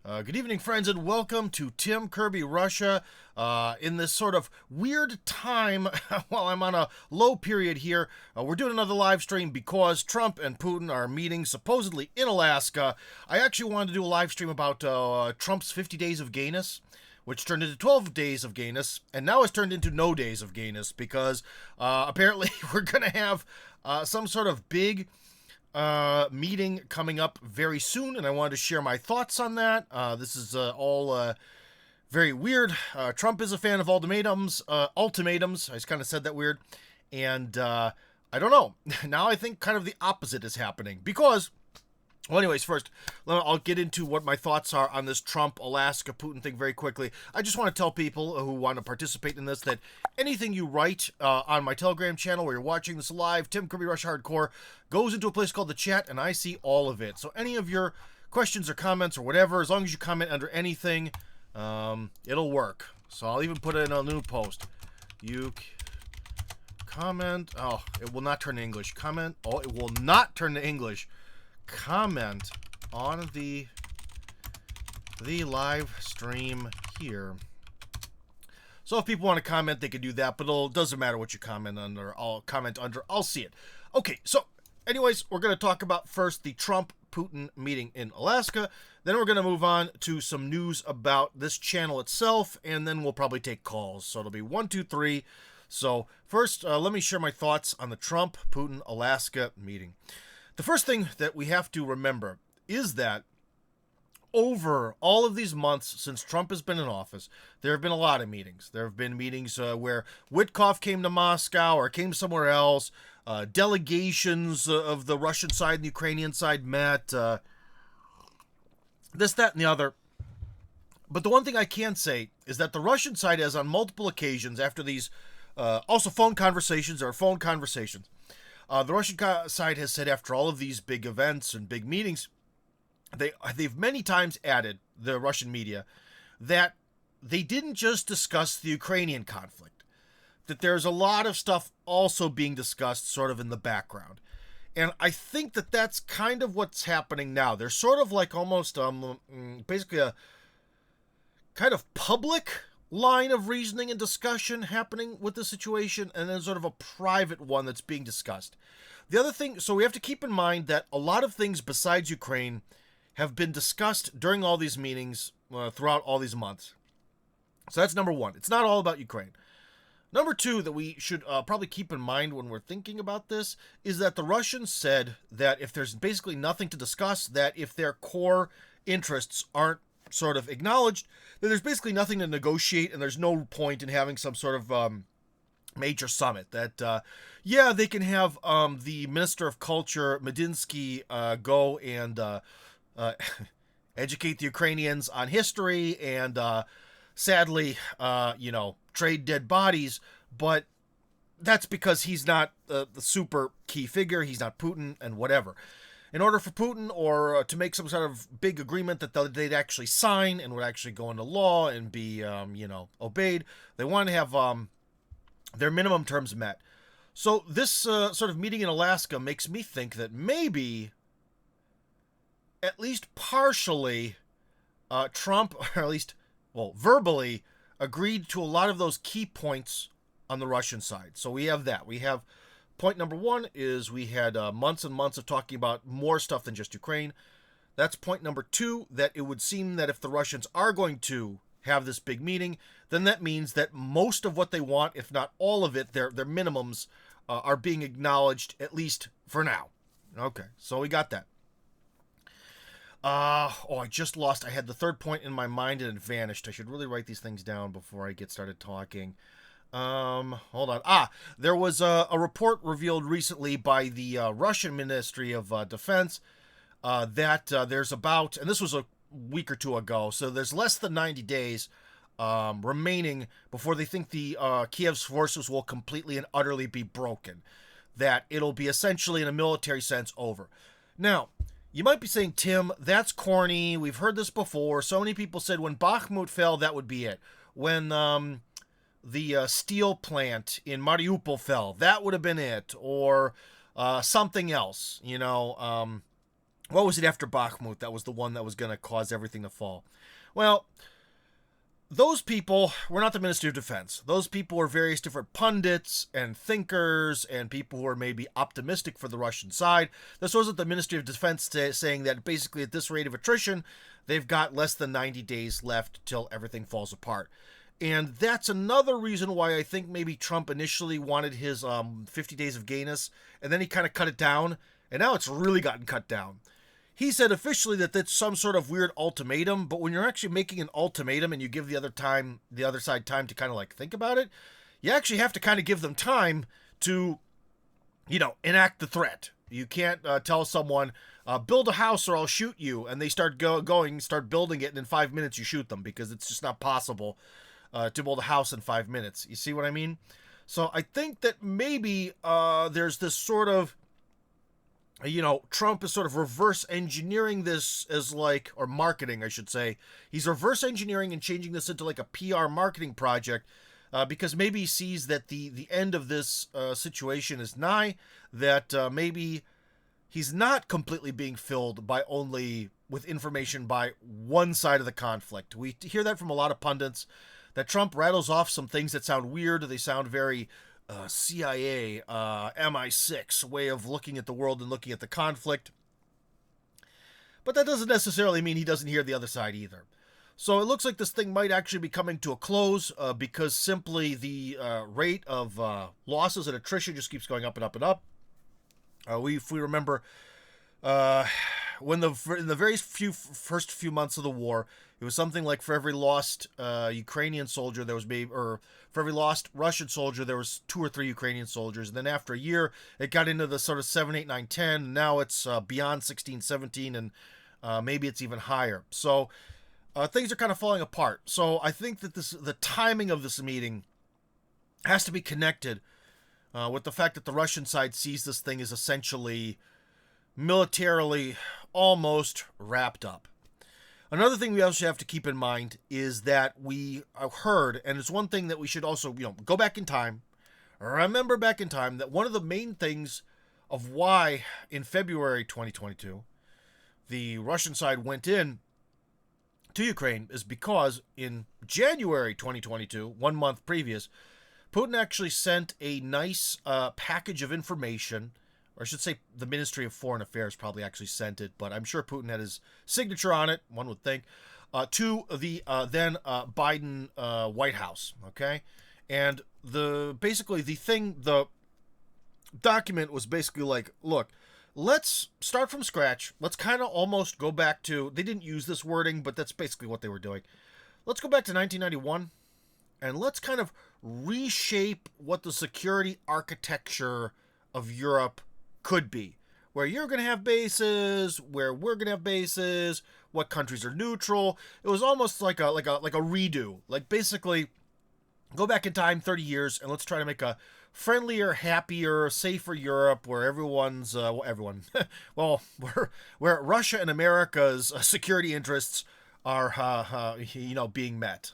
Good evening, friends, and welcome to Tim Kirby Russia. In this sort of weird time, while I'm on a low period here, we're doing another live stream because Trump and Putin are meeting supposedly in Alaska. I actually wanted to do a live stream about Trump's 50 days of gayness, which turned into 12 days of gayness, and now it's turned into no days of gayness because apparently we're going to have some sort of big meeting coming up very soon, and I wanted to share my thoughts on that. This is all very weird. Trump is a fan of ultimatums. I just kind of said that weird, and I don't know. Now I think kind of the opposite is happening because. Well, anyways, first, I'll get into what my thoughts are on this Trump-Alaska-Putin thing very quickly. I just want to tell people who want to participate in this that anything you write on my Telegram channel where you're watching this live, Tim Kirby Rush Hardcore, goes into a place called the chat, and I see all of it. So any of your questions or comments or whatever, as long as you comment under anything, it'll work. So I'll even put it in a new post. You comment. Oh, it will not turn to English. Comment. Oh, it will not turn to English. Comment on the live stream here. So if people want to comment, they can do that, but it doesn't matter what you comment under. I'll comment under. I'll see it. Okay, so anyways, we're going to talk about first the Trump-Putin meeting in Alaska. Then we're going to move on to some news about this channel itself, and then we'll probably take calls. So it'll be 1, 2, 3. So first, let me share my thoughts on the Trump-Putin Alaska meeting. The first thing that we have to remember is that over all of these months since Trump has been in office, there have been a lot of meetings. There have been meetings where Witkoff came to Moscow or came somewhere else. Delegations of the Russian side and the Ukrainian side met. This, that, and the other. But the one thing I can say is that the Russian side has on multiple occasions after these also phone conversations. The Russian side has said after all of these big events and big meetings, they've many times added, the Russian media, that they didn't just discuss the Ukrainian conflict, that there's a lot of stuff also being discussed sort of in the background. And I think that that's kind of what's happening now. There's sort of like almost basically a kind of public line of reasoning and discussion happening with the situation, and then sort of a private one that's being discussed. The other thing, so we have to keep in mind that a lot of things besides Ukraine have been discussed during all these meetings throughout all these months. So that's number one. It's not all about Ukraine. Number two that we should probably keep in mind when we're thinking about this is that the Russians said that if there's basically nothing to discuss, that if their core interests aren't sort of acknowledged, that there's basically nothing to negotiate, and there's no point in having some sort of major summit. That yeah, they can have the Minister of Culture Medinsky go and educate the Ukrainians on history and sadly trade dead bodies, but that's because he's not the super key figure. He's not Putin and whatever. In order for Putin or to make some sort of big agreement that they'd actually sign and would actually go into law and be, obeyed, they want to have their minimum terms met. So this sort of meeting in Alaska makes me think that maybe, at least partially, Trump, or at least, verbally, agreed to a lot of those key points on the Russian side. So we have that. We have point number one is we had months and months of talking about more stuff than just Ukraine. That's point number two, that it would seem that if the Russians are going to have this big meeting, then that means that most of what they want, if not all of it, their minimums, are being acknowledged, at least for now. Okay, so we got that. I just lost. I had the third point in my mind and it vanished. I should really write these things down before I get started talking. Hold on. There was a report revealed recently by the Russian Ministry of Defense that there's about, and this was a week or two ago, so there's less than 90 days remaining before they think the Kiev's forces will completely and utterly be broken. That it'll be essentially, in a military sense, over. Now, you might be saying, Tim, that's corny. We've heard this before. So many people said when Bakhmut fell, that would be it. When the steel plant in Mariupol fell, that would have been it, or something else, what was it after Bakhmut that was the one that was going to cause everything to fall? Well, those people were not the Ministry of Defense. Those people were various different pundits and thinkers and people who were maybe optimistic for the Russian side. This wasn't the Ministry of Defense saying that basically at this rate of attrition, they've got less than 90 days left till everything falls apart. And that's another reason why I think maybe Trump initially wanted his 50 days of gayness, and then he kind of cut it down, and now it's really gotten cut down. He said officially that that's some sort of weird ultimatum, but when you're actually making an ultimatum and you give the other side time to kind of like think about it, you actually have to kind of give them time to, enact the threat. You can't tell someone, build a house or I'll shoot you, and they start building it, and in 5 minutes you shoot them, because it's just not possible to build a house in 5 minutes. You see what I mean? So I think that maybe there's this sort of, Trump is sort of reverse engineering this as or marketing, I should say. He's reverse engineering and changing this into like a PR marketing project because maybe he sees that the end of this situation is nigh, that maybe he's not completely being filled with information by one side of the conflict. We hear that from a lot of pundits, that Trump rattles off some things that sound weird, or they sound very CIA, MI6 way of looking at the world and looking at the conflict. But that doesn't necessarily mean he doesn't hear the other side either. So it looks like this thing might actually be coming to a close because simply the rate of losses and attrition just keeps going up and up and up. If we remember, in the very first few months of the war, it was something like for every lost Ukrainian soldier, there was for every lost Russian soldier, there was 2 or 3 Ukrainian soldiers. And then after a year, it got into the sort of 7, 8, 9, 10. Now it's beyond 16, 17, and maybe it's even higher. So things are kind of falling apart. So I think that the timing of this meeting has to be connected with the fact that the Russian side sees this thing as essentially militarily almost wrapped up. Another thing we also have to keep in mind is that we heard, and it's one thing that we should also, go back in time, remember back in time, that one of the main things of why in February 2022 the Russian side went in to Ukraine is because in January 2022, 1 month previous, Putin actually sent a nice package of information, or I should say the Ministry of Foreign Affairs probably actually sent it, but I'm sure Putin had his signature on it, one would think, to the then Biden White House, okay? And the document was basically like, look, let's start from scratch. Let's kind of almost go back to, they didn't use this wording, but that's basically what they were doing. Let's go back to 1991, and let's kind of reshape what the security architecture of Europe could be, where you're going to have bases, where we're going to have bases, what countries are neutral. It was almost like a redo. Like basically go back in time 30 years and let's try to make a friendlier, happier, safer Europe where everyone's where Russia and America's security interests are being met.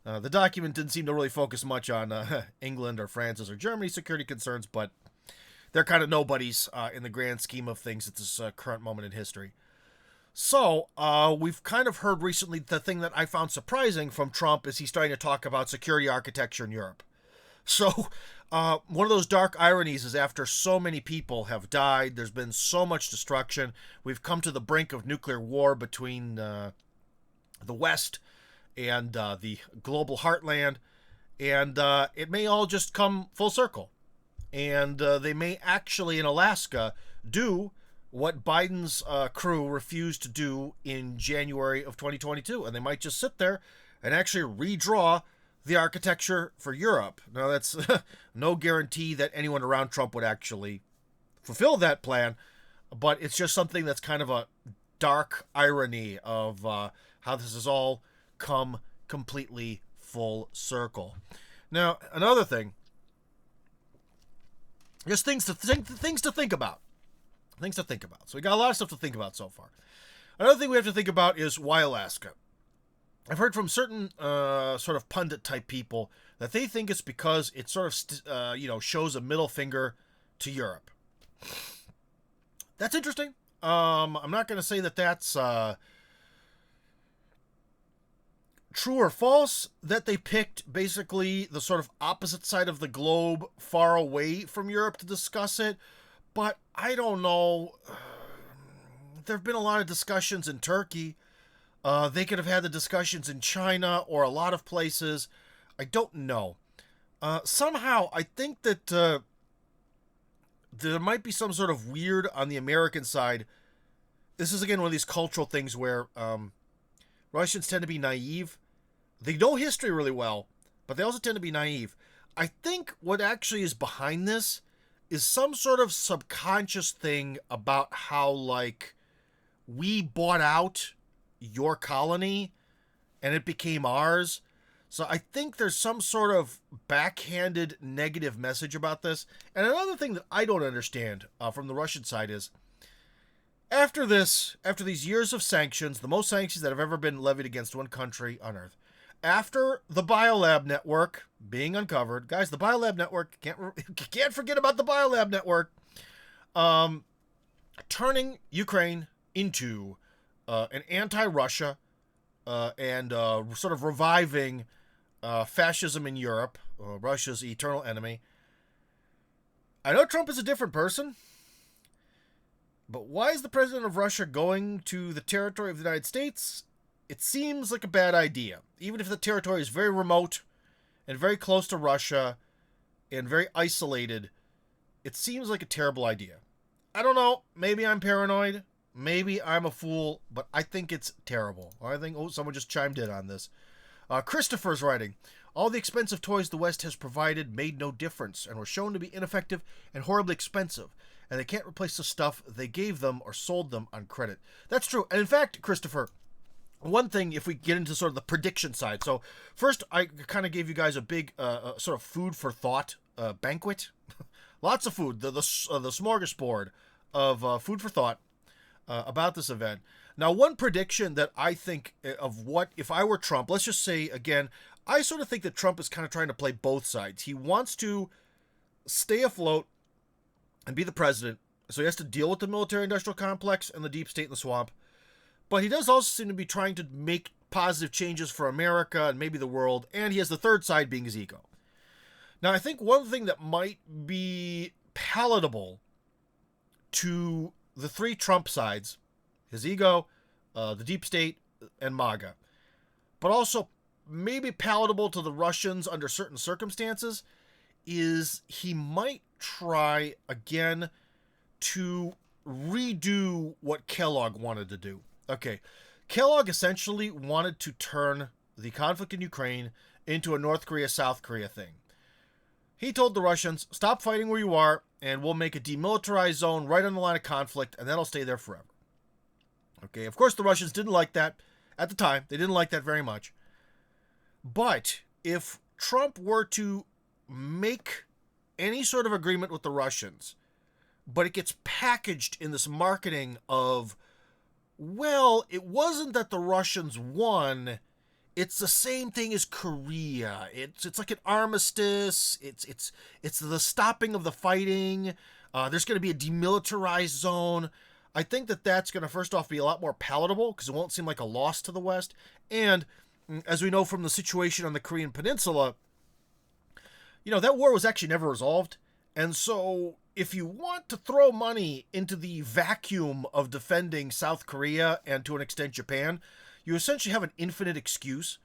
The document didn't seem to really focus much on England or France's or Germany's security concerns, but they're kind of nobodies in the grand scheme of things at this current moment in history. So we've kind of heard recently, the thing that I found surprising from Trump is he's starting to talk about security architecture in Europe. So one of those dark ironies is after so many people have died, there's been so much destruction, we've come to the brink of nuclear war between the West and the global heartland, and it may all just come full circle. And they may actually, in Alaska, do what Biden's crew refused to do in January of 2022. And they might just sit there and actually redraw the architecture for Europe. Now, that's no guarantee that anyone around Trump would actually fulfill that plan, but it's just something that's kind of a dark irony of how this has all come completely full circle. Now, another thing, just things to think about. Things to think about. So we got a lot of stuff to think about so far. Another thing we have to think about is why Alaska. I've heard from certain sort of pundit type people that they think it's because it sort of shows a middle finger to Europe. That's interesting. I'm not going to say that that's true or false, that they picked basically the sort of opposite side of the globe, far away from Europe, to discuss it. But I don't know. There have been a lot of discussions in Turkey. They could have had the discussions in China or a lot of places. I don't know. Somehow, I think that there might be some sort of weird on the American side. This is, again, one of these cultural things where Russians tend to be naive. They know history really well, but they also tend to be naive. I think what actually is behind this is some sort of subconscious thing about how, like, we bought out your colony and it became ours. So I think there's some sort of backhanded negative message about this. And another thing that I don't understand from the Russian side is, after these years of sanctions, the most sanctions that have ever been levied against one country on Earth, after the Biolab network being uncovered, guys, the Biolab network, can't forget about the Biolab network, turning Ukraine into an anti-Russia and sort of reviving fascism in Europe, Russia's eternal enemy. I know Trump is a different person, but why is the president of Russia going to the territory of the United States? It seems like a bad idea. Even if the territory is very remote and very close to Russia and very isolated, it seems like a terrible idea. I don't know. Maybe I'm paranoid. Maybe I'm a fool, but I think it's terrible. I think, someone just chimed in on this. Christopher's writing, all the expensive toys the West has provided made no difference and were shown to be ineffective and horribly expensive, and they can't replace the stuff they gave them or sold them on credit. That's true. And in fact, Christopher, one thing, if we get into sort of the prediction side. So first, I kind of gave you guys a big sort of food for thought banquet. Lots of food. The smorgasbord of food for thought about this event. Now, one prediction that I think of what, if I were Trump, let's just say, again, I sort of think that Trump is kind of trying to play both sides. He wants to stay afloat and be the president, so he has to deal with the military-industrial complex and the deep state in the swamp. But he does also seem to be trying to make positive changes for America and maybe the world, and he has the third side being his ego. Now, I think one thing that might be palatable to the three Trump sides, his ego, the deep state, and MAGA, but also maybe palatable to the Russians under certain circumstances, is he might try again to redo what Kellogg wanted to do. Okay, Kellogg essentially wanted to turn the conflict in Ukraine into a North Korea-South Korea thing. He told the Russians, stop fighting where you are, and we'll make a demilitarized zone right on the line of conflict, and that'll stay there forever. Okay, of course the Russians didn't like that at the time. They didn't like that very much. But if Trump were to make any sort of agreement with the Russians, but it gets packaged in this marketing of, well, it wasn't that the Russians won, it's the same thing as Korea. It's like an armistice. It's the stopping of the fighting. There's going to be a demilitarized zone. I think that that's going to, first off, be a lot more palatable because it won't seem like a loss to the West. And as we know from the situation on the Korean Peninsula, that war was actually never resolved. And so if you want to throw money into the vacuum of defending South Korea and to an extent Japan, you essentially have an infinite excuse.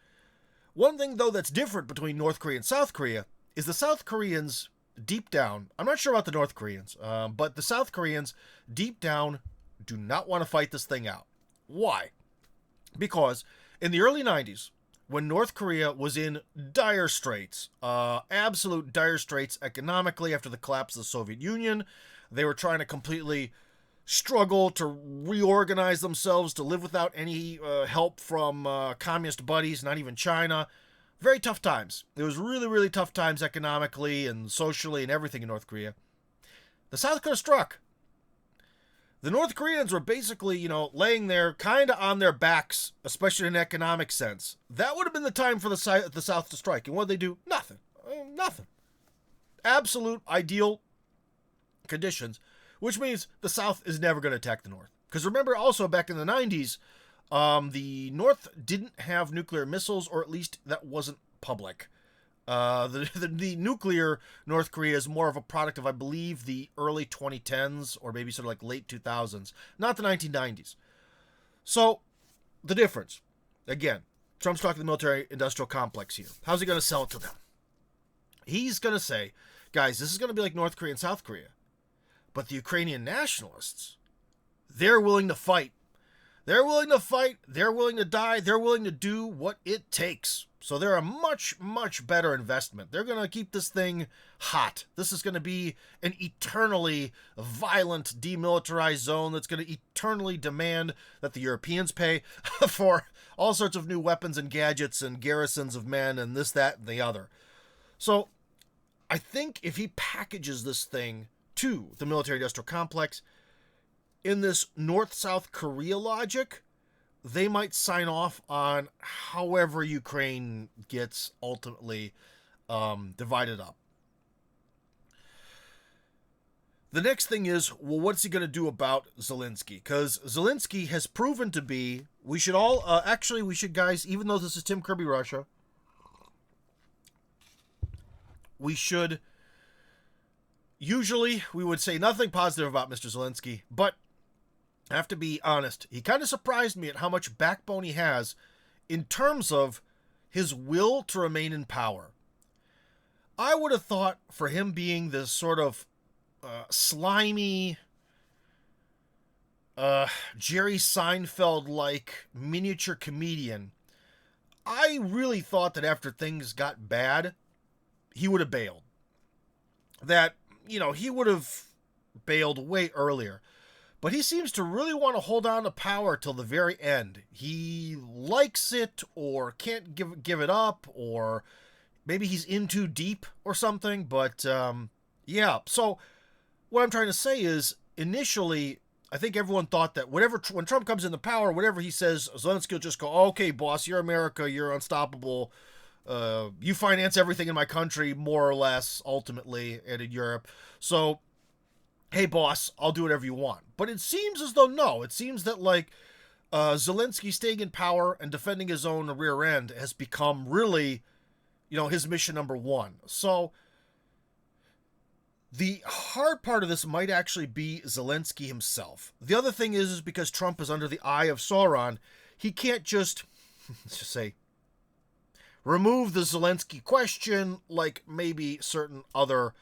One thing, though, that's different between North Korea and South Korea is the South Koreans, deep down, I'm not sure about the North Koreans, but the South Koreans, deep down, do not want to fight this thing out. Why? Because in the early 90s, when North Korea was in dire straits, absolute dire straits economically after the collapse of the Soviet Union, they were trying to completely struggle to reorganize themselves to live without any help from communist buddies, not even China. Very tough times. It was really, really tough times economically and socially and everything in North Korea. The South could have struck. The North Koreans were basically, laying there kind of on their backs, especially in an economic sense. That would have been the time for the South to strike. And what did they do? Nothing. Nothing. Absolute ideal conditions, which means the South is never going to attack the North. Because remember, also back in the 90s, the North didn't have nuclear missiles, or at least that wasn't public. The nuclear North Korea is more of a product of, I believe, the early 2010s, or maybe sort of like late 2000s, not the 1990s. So, the difference. Again, Trump's talking the military-industrial complex here. How's he going to sell it to them? He's going to say, guys, this is going to be like North Korea and South Korea. But the Ukrainian nationalists, they're willing to fight. They're willing to fight. They're willing to die. They're willing to do what it takes. So they're a much, much better investment. They're going to keep this thing hot. This is going to be an eternally violent, demilitarized zone that's going to eternally demand that the Europeans pay for all sorts of new weapons and gadgets and garrisons of men and this, that, and the other. So I think if he packages this thing to the military-industrial complex in this North-South Korea logic, they might sign off on however Ukraine gets ultimately divided up. The next thing is, well, what's he going to do about Zelensky? Because Zelensky has proven to be, we should all, guys, even though this is Tim Kirby Russia, we should, usually we would say nothing positive about Mr. Zelensky, but I have to be honest, he kind of surprised me at how much backbone he has in terms of his will to remain in power. I would have thought for him being this sort of slimy, Jerry Seinfeld-like miniature comedian, I really thought that after things got bad, he would have bailed. That, he would have bailed way earlier. But he seems to really want to hold on to power till the very end. He likes it, or can't give it up, or maybe he's in too deep or something. But, yeah. So what I'm trying to say is, initially, I think everyone thought that when Trump comes into power, whatever he says, Zelensky will just go, okay, boss, you're America, you're unstoppable. You finance everything in my country, more or less, ultimately, and in Europe. So, hey, boss, I'll do whatever you want. But it seems as though, no. It seems that, Zelensky staying in power and defending his own rear end has become really, his mission number one. So, the hard part of this might actually be Zelensky himself. The other thing is because Trump is under the eye of Sauron, he can't just, let's just say, remove the Zelensky question like maybe certain other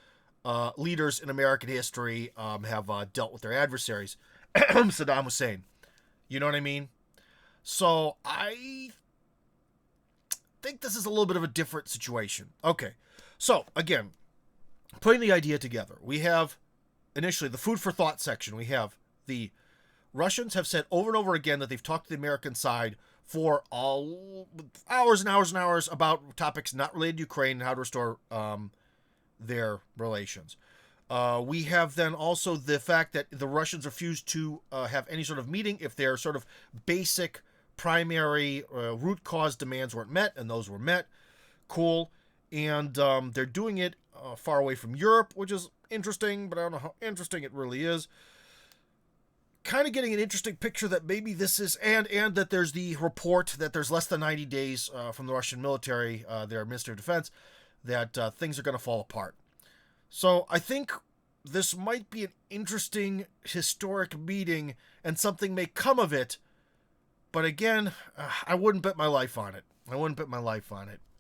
leaders in American history have dealt with their adversaries. Saddam Hussein. You know what I mean? So I think this is a little bit of a different situation. Okay. So, again, putting the idea together, we have initially the food for thought section. We have the Russians have said over and over again that they've talked to the American side for hours and hours and hours about topics not related to Ukraine and how to restore their relations. We have then also the fact that the Russians refuse to have any sort of meeting if their sort of basic primary root cause demands weren't met, and those were met. Cool. And they're doing it far away from Europe, which is interesting, but I don't know how interesting it really is. Kind of getting an interesting picture that maybe this is, and that there's the report that there's less than 90 days from the Russian military, their Minister of Defense, that things are going to fall apart. So I think this might be an interesting historic meeting, and something may come of it. But again, I wouldn't bet my life on it.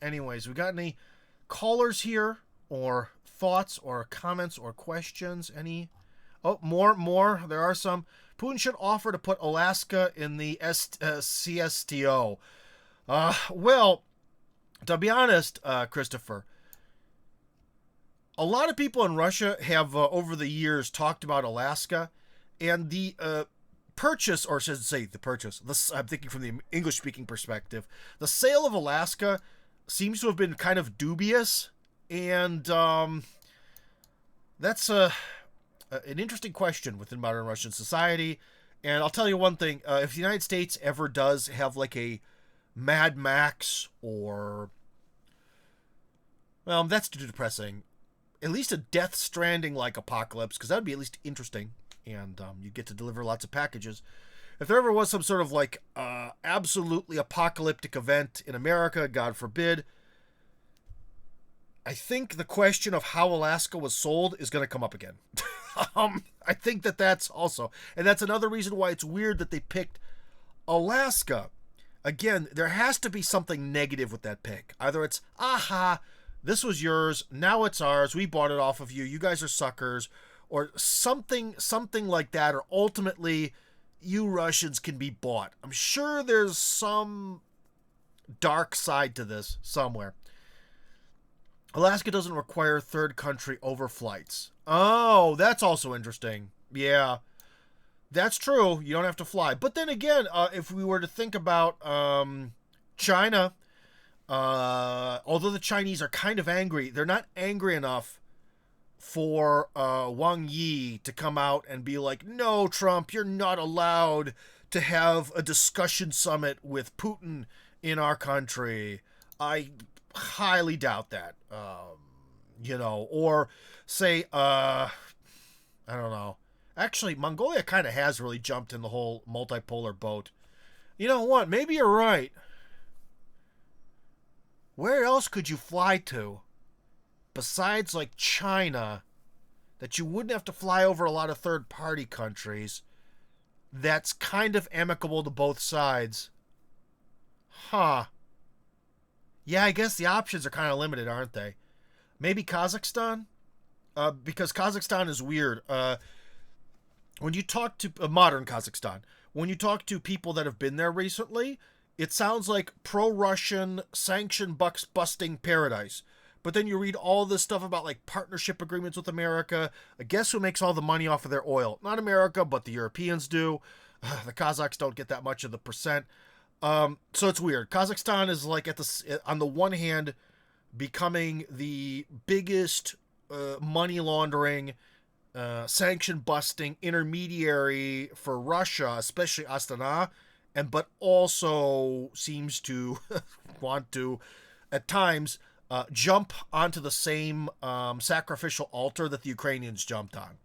Anyways, we got any callers here, or thoughts, or comments, or questions? Any? Oh, more. There are some. Putin should offer to put Alaska in the CSTO. Well, to be honest, Christopher, a lot of people in Russia have, over the years, talked about Alaska, and the purchase, or should I say the purchase, I'm thinking from the English-speaking perspective, the sale of Alaska seems to have been kind of dubious, and that's an interesting question within modern Russian society. And I'll tell you one thing, if the United States ever does have like a Mad Max, or, well, that's too depressing, at least a Death Stranding-like apocalypse, because that would be at least interesting. and you get to deliver lots of packages. If there ever was some sort of like absolutely apocalyptic event in America, God forbid, I think the question of how Alaska was sold is going to come up again. I think that's also, and that's another reason why it's weird that they picked Alaska. Again, there has to be something negative with that pick. Either it's, aha, this was yours, now it's ours, we bought it off of you, you guys are suckers, or something like that, or ultimately, you Russians can be bought. I'm sure there's some dark side to this somewhere. Alaska doesn't require third country overflights. Oh, that's also interesting. Yeah, that's true. You don't have to fly. But then again, if we were to think about China, although the Chinese are kind of angry, they're not angry enough for Wang Yi to come out and be like, no, Trump, you're not allowed to have a discussion summit with Putin in our country. I highly doubt that. Or say, I don't know. Actually, Mongolia kind of has really jumped in the whole multipolar boat. You know what? Maybe you're right. Where else could you fly to besides like China that you wouldn't have to fly over a lot of third-party countries that's kind of amicable to both sides? Huh. Yeah, I guess the options are kind of limited, aren't they? Maybe Kazakhstan? Because Kazakhstan is weird. When you talk to modern Kazakhstan, when you talk to people that have been there recently, it sounds like pro-Russian sanction busting paradise. But then you read all this stuff about like partnership agreements with America. Guess who makes all the money off of their oil? Not America, but the Europeans do. The Kazakhs don't get that much of the percent. So it's weird. Kazakhstan is like on the one hand becoming the biggest money laundering, sanction busting intermediary for Russia, especially Astana, but also seems to want to at times jump onto the same sacrificial altar that the Ukrainians jumped on.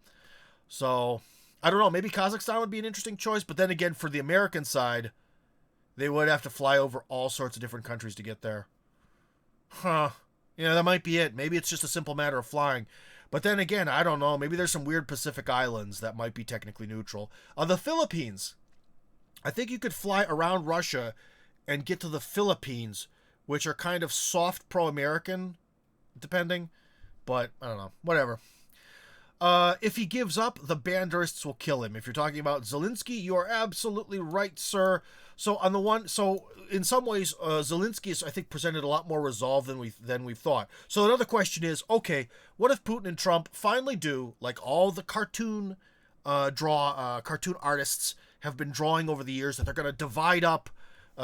So I don't know, maybe Kazakhstan would be an interesting choice, but then again, for the American side, they would have to fly over all sorts of different countries to get there. Huh. Yeah, that might be it. Maybe it's just a simple matter of flying. But then again, I don't know. Maybe there's some weird Pacific islands that might be technically neutral. The Philippines. I think you could fly around Russia and get to the Philippines, which are kind of soft pro-American, depending. But, I don't know. Whatever. If he gives up, the Banderists will kill him. If you're talking about Zelensky, you are absolutely right, sir. So in some ways, Zelensky is, I think, presented a lot more resolve than we've thought. So another question is, okay, what if Putin and Trump finally do like all the cartoon artists have been drawing over the years, that they're going to divide up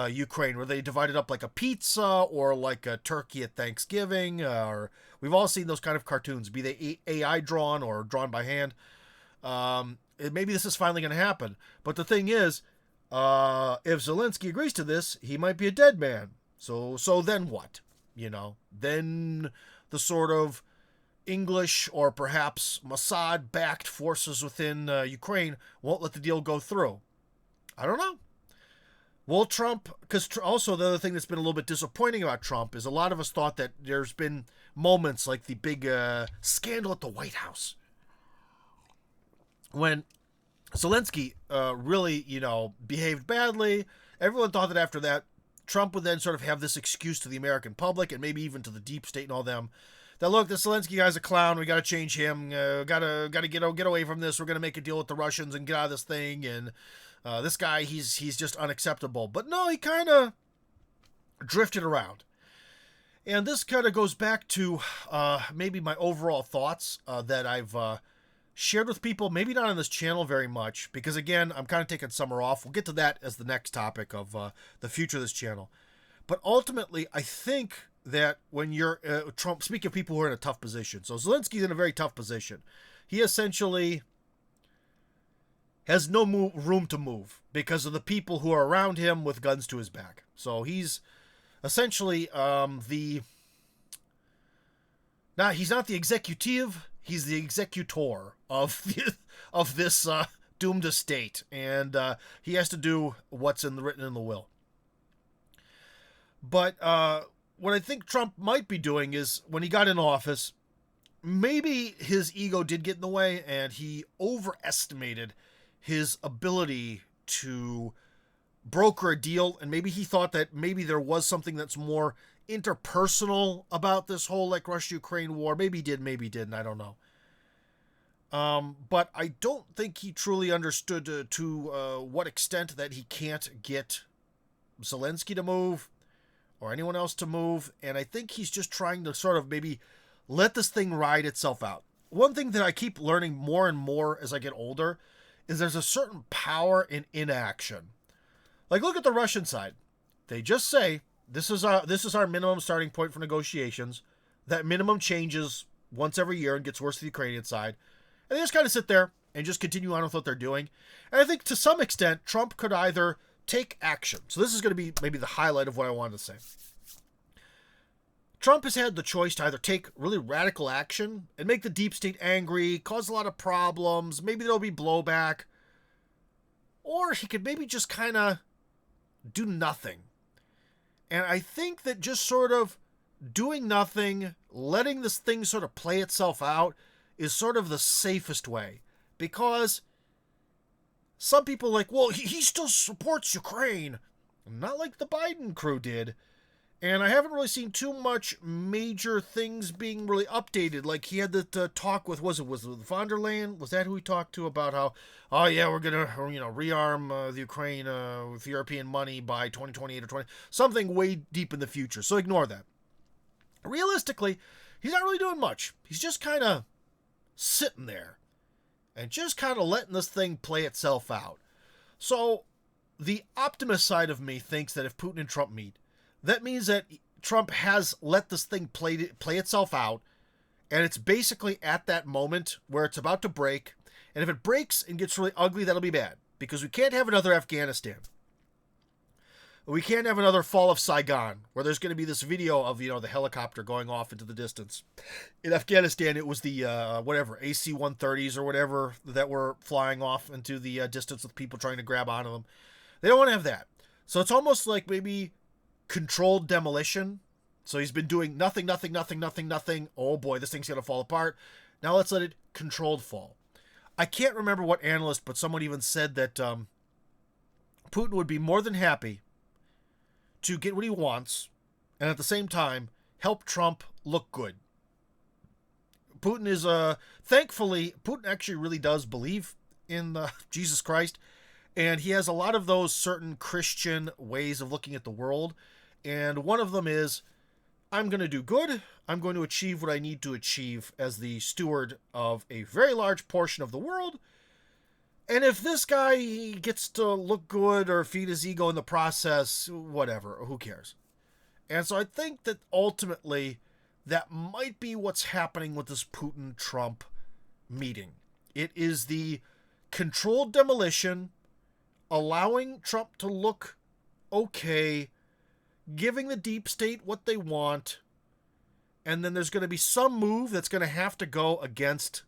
Ukraine, where they divide it up like a pizza or like a turkey at Thanksgiving, or we've all seen those kind of cartoons, be they AI drawn or drawn by hand. Maybe this is finally going to happen. But the thing is, if Zelensky agrees to this, he might be a dead man. So then what? Then the sort of English or perhaps Mossad-backed forces within Ukraine won't let the deal go through. I don't know. Will Trump, because also the other thing that's been a little bit disappointing about Trump is a lot of us thought that there's been moments like the big scandal at the White House when Zelensky really, behaved badly. Everyone thought that after that, Trump would then sort of have this excuse to the American public and maybe even to the deep state and all them that, look, this Zelensky guy's a clown. We got to change him. Gotta get away from this. We're gonna make a deal with the Russians and get out of this thing. And this guy, he's just unacceptable. But no, he kind of drifted around. And this kind of goes back to maybe my overall thoughts that I've shared with people, maybe not on this channel very much, because again, I'm kind of taking summer off. We'll get to that as the next topic of the future of this channel. But ultimately, I think that when you're Trump, speaking of people who are in a tough position, so Zelensky's in a very tough position. He essentially has no room to move because of the people who are around him with guns to his back. So he's essentially he's not the executive. he's the executor of of this doomed estate, and he has to do what's written in the will. But what I think Trump might be doing is, when he got in office, maybe his ego did get in the way, and he overestimated his ability to broker a deal, and maybe he thought that maybe there was something that's more interpersonal about this whole like Russia-Ukraine war. Maybe he did, maybe he didn't, I don't know. But I don't think he truly understood to what extent that he can't get Zelensky to move or anyone else to move, and I think he's just trying to sort of maybe let this thing ride itself out. One thing that I keep learning more and more as I get older is there's a certain power in inaction. Like, look at the Russian side. They just say, this is our minimum starting point for negotiations. That minimum changes once every year and gets worse to the Ukrainian side. And they just kind of sit there and just continue on with what they're doing. And I think to some extent, Trump could either take action. So this is going to be maybe the highlight of what I wanted to say. Trump has had the choice to either take really radical action and make the deep state angry, cause a lot of problems, maybe there'll be blowback, or he could maybe just kind of do nothing. And I think that just sort of doing nothing, letting this thing sort of play itself out, is sort of the safest way. Because some people are like, well, he still supports Ukraine. Not like the Biden crew did. And I haven't really seen too much major things being really updated. Like, he had the talk with, was it von der Leyen? Was that who he talked to about how, oh yeah, we're going to, rearm the Ukraine with European money by 2028 or 20, something way deep in the future. So ignore that. Realistically, he's not really doing much. He's just kind of sitting there and just kind of letting this thing play itself out. So the optimist side of me thinks that if Putin and Trump meet, that means that Trump has let this thing play itself out, and it's basically at that moment where it's about to break, and if it breaks and gets really ugly, that'll be bad, because we can't have another Afghanistan. We can't have another fall of Saigon, where there's going to be this video of, the helicopter going off into the distance. In Afghanistan, it was the, AC-130s or whatever that were flying off into the distance with people trying to grab onto them. They don't want to have that. So it's almost like maybe controlled demolition. So he's been doing nothing. Oh boy, this thing's going to fall apart. Now let's let it controlled fall. I can't remember what analyst, but someone even said that Putin would be more than happy to get what he wants, and at the same time, help Trump look good. Putin is, thankfully, Putin actually really does believe in Jesus Christ, and he has a lot of those certain Christian ways of looking at the world, and one of them is, I'm going to do good, I'm going to achieve what I need to achieve as the steward of a very large portion of the world, and if this guy gets to look good or feed his ego in the process, whatever, who cares? And so I think that ultimately that might be what's happening with this Putin-Trump meeting. It is the controlled demolition, allowing Trump to look okay, giving the deep state what they want, and then there's going to be some move that's going to have to go against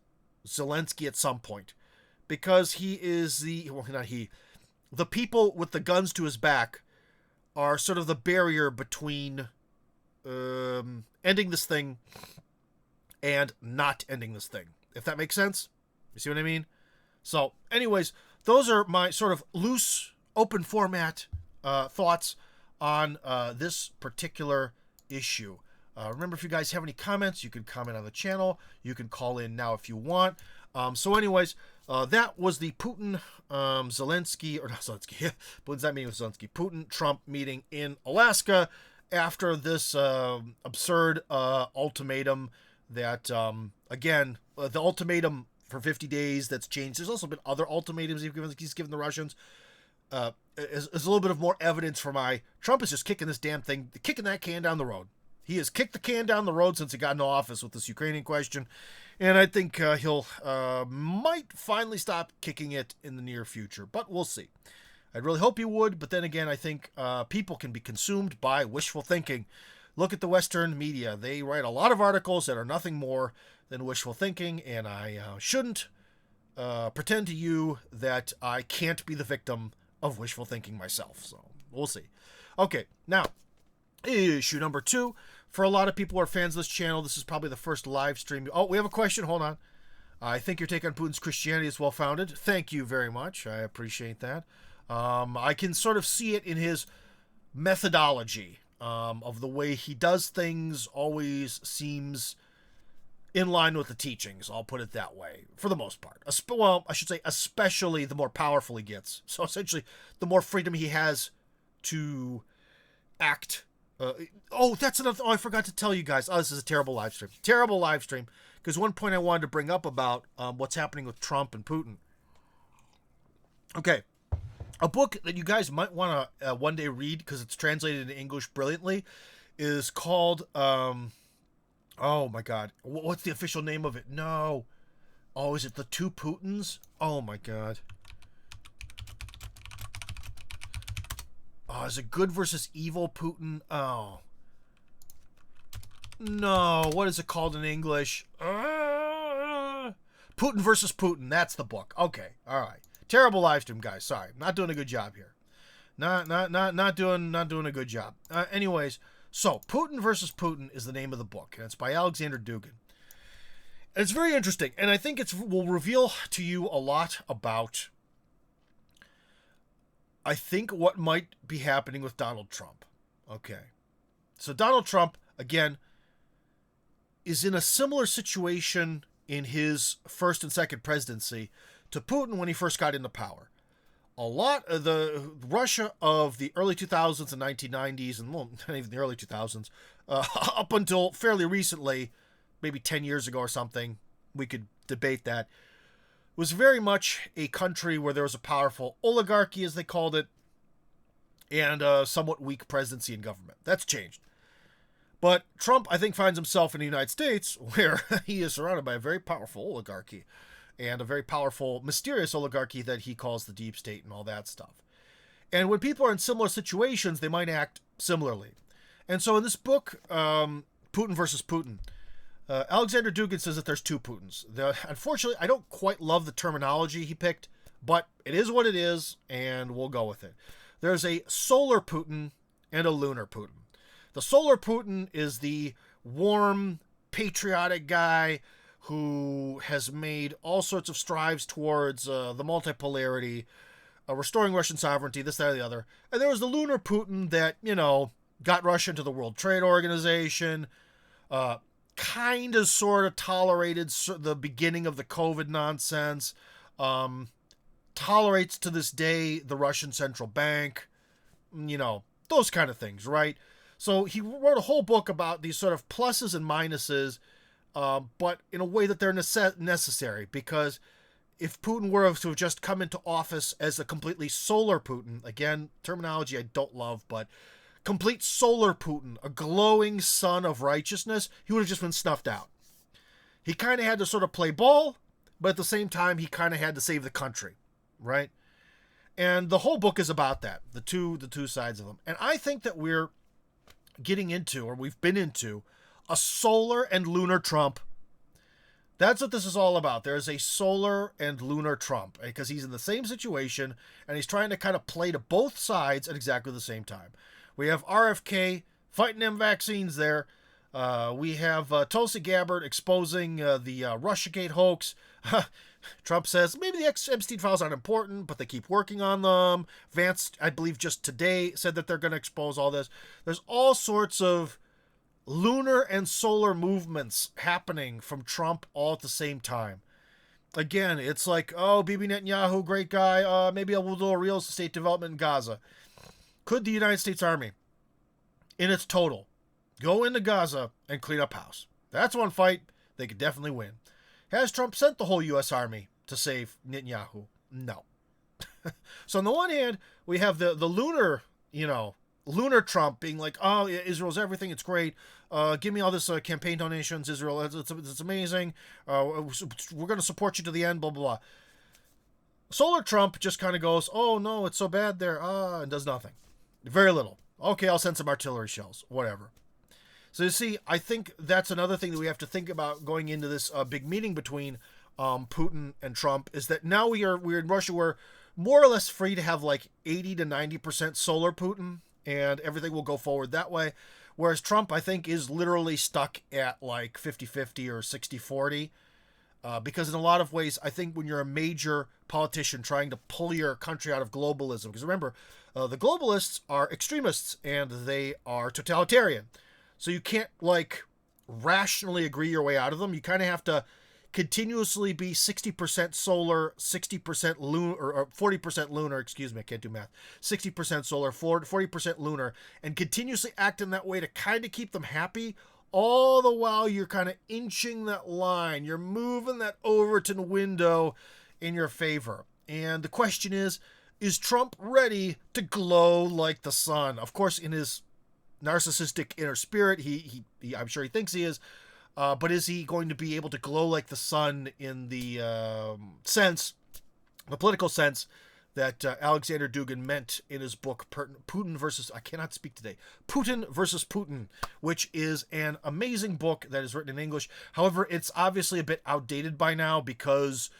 Zelensky at some point. Because he is the people with the guns to his back are sort of the barrier between ending this thing and not ending this thing. If that makes sense? You see what I mean? So, anyways, those are my sort of loose, open format thoughts on this particular issue. Remember, if you guys have any comments, you can comment on the channel. You can call in now if you want. So anyways, that was the Putin, Zelensky, or not Zelensky, Putin's not meeting with Zelensky, Putin-Trump meeting in Alaska after this absurd ultimatum that, again, the ultimatum for 50 days that's changed. There's also been other ultimatums he's given the Russians. Is a little bit of more evidence for Trump is just kicking this damn thing, kicking that can down the road. He has kicked the can down the road since he got into office with this Ukrainian question, and I think he'll might finally stop kicking it in the near future, but we'll see. I'd really hope he would, but then again, I think people can be consumed by wishful thinking. look at the Western media. They write a lot of articles that are nothing more than wishful thinking, and I shouldn't pretend to you that I can't be the victim of wishful thinking myself. So we'll see. Okay, now, issue number 2. For a lot of people who are fans of this channel, this is probably the first live stream. Oh, we have a question. Hold on. I think your take on Putin's Christianity is well-founded. Thank you very much. I appreciate that. I can sort of see it in his methodology of the way he does things. Always seems in line with the teachings. I'll put it that way, for the most part. Well, I should say especially the more powerful he gets. So essentially, the more freedom he has to act. That's another. Oh, I forgot to tell you guys. Oh, this is a terrible live stream. Terrible live stream. Because one point I wanted to bring up about what's happening with Trump and Putin. Okay. A book that you guys might want to one day read, because it's translated into English brilliantly, is called, oh my God. What's the official name of it? No. Oh, is it The Two Putins? Oh my God. Oh, is it Good versus Evil Putin? Oh. No, what is it called in English? Putin versus Putin. That's the book. Okay, all right. Terrible live stream, guys. Sorry, not doing a good job here. Not doing a good job. Anyways, so Putin versus Putin is the name of the book, and it's by Alexander Dugin. And it's very interesting, and I think it will reveal to you a lot about, I think, what might be happening with Donald Trump. Okay. So Donald Trump, again, is in a similar situation in his first and second presidency to Putin when he first got into power. A lot of the Russia of the early 2000s and 1990s, and well, not even the early 2000s, up until fairly recently, maybe 10 years ago or something, we could debate that, was very much a country where there was a powerful oligarchy, as they called it, and a somewhat weak presidency and government. That's changed. But Trump, I think, finds himself in the United States, where he is surrounded by a very powerful oligarchy, and a very powerful, mysterious oligarchy that he calls the deep state and all that stuff. And when people are in similar situations, they might act similarly. And so in this book, Putin versus Putin, Alexander Dugin says that there's two Putins. Unfortunately, I don't quite love the terminology he picked, but it is what it is, and we'll go with it. There's a solar Putin and a lunar Putin. The solar Putin is the warm, patriotic guy who has made all sorts of strives towards the multipolarity, restoring Russian sovereignty, this, that, or the other. And there was the lunar Putin that, got Russia into the World Trade Organization, kind of sort of tolerated the beginning of the COVID nonsense, tolerates to this day the Russian central bank, those kind of things, right? So he wrote a whole book about these sort of pluses and minuses, but in a way that they're necessary, because if Putin were to have just come into office as a completely solar Putin, again, terminology I don't love, but complete solar Putin, a glowing sun of righteousness, he would have just been snuffed out. He kind of had to sort of play ball, but at the same time, he kind of had to save the country, right? And the whole book is about that, the two sides of them. And I think that we're getting into, or we've been into, a solar and lunar Trump. That's what this is all about. There's a solar and lunar Trump, because he's in the same situation, and he's trying to kind of play to both sides at exactly the same time. We have RFK fighting them vaccines there. We have Tulsi Gabbard exposing the Russiagate hoax. Trump says maybe the Epstein files aren't important, but they keep working on them. Vance, I believe just today, said that they're going to expose all this. There's all sorts of lunar and solar movements happening from Trump all at the same time. Again, it's like, oh, Bibi Netanyahu, great guy. Maybe we'll do a real estate development in Gaza. Could the United States Army, in its total, go into Gaza and clean up house? That's one fight they could definitely win. Has Trump sent the whole U.S. Army to save Netanyahu? No. So on the one hand, we have the lunar, lunar Trump being like, oh, Israel's everything, it's great. Give me all this campaign donations, Israel, it's amazing. We're going to support you to the end, blah, blah, blah. Solar Trump just kind of goes, oh, no, it's so bad there, and does nothing. Very little. Okay, I'll send some artillery shells, whatever. So you see, I think that's another thing that we have to think about going into this big meeting between Putin and Trump, is that now we're in Russia. We're more or less free to have like 80 to 90% solar Putin, and everything will go forward that way. Whereas Trump, I think, is literally stuck at like 50-50 or 60-40. Because in a lot of ways, I think when you're a major politician trying to pull your country out of globalism, because remember, the globalists are extremists and they are totalitarian. So you can't like rationally agree your way out of them. You kind of have to continuously be 60% solar, 60% lunar, or 40% lunar, excuse me, I can't do math, 60% solar, 40% lunar, and continuously act in that way to kind of keep them happy, all the while you're kind of inching that line. You're moving that Overton window in your favor. And the question is Trump ready to glow like the sun? Of course, in his narcissistic inner spirit, he I'm sure he thinks he is, but is he going to be able to glow like the sun in the the political sense that Alexander Dugin meant in his book Putin versus, I cannot speak today, Putin versus Putin, which is an amazing book that is written in English. However, it's obviously a bit outdated by now, because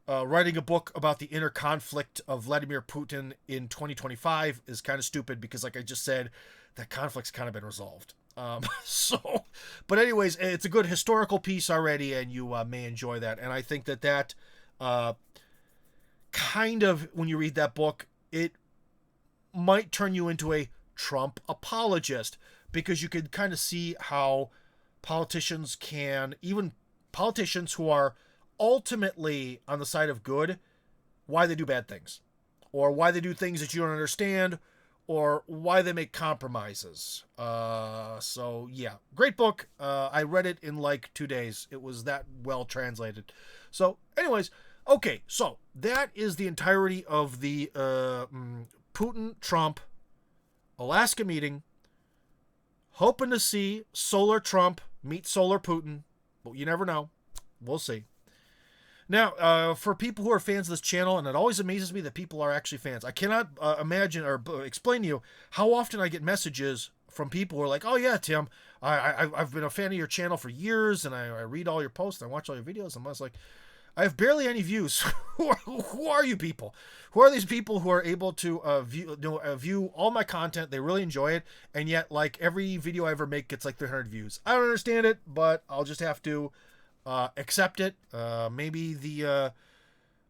writing a book about the inner conflict of Vladimir Putin in 2025 is kind of stupid, because like I just said, that conflict's kind of been resolved. But anyways, it's a good historical piece already, and you may enjoy that. And I think that kind of, when you read that book, it might turn you into a Trump apologist, because you could kind of see how politicians can, even politicians who are ultimately on the side of good, why they do bad things, or why they do things that you don't understand, or why they make compromises. So yeah, great book. I read it in like 2 days. It was that well translated. So anyways, okay, so that is the entirety of the Putin-Trump Alaska meeting. Hoping to see Solar Trump meet Solar Putin, but you never know. We'll see. Now, for people who are fans of this channel, and it always amazes me that people are actually fans, I cannot imagine or explain to you how often I get messages from people who are like, oh yeah, Tim, I've been a fan of your channel for years, and I read all your posts, and I watch all your videos, and I was like, I have barely any views. Who are you people? Who are these people who are able to view all my content? They really enjoy it, and yet, like, every video I ever make gets like 300 views. I don't understand it, but I'll just have to accept it. Maybe the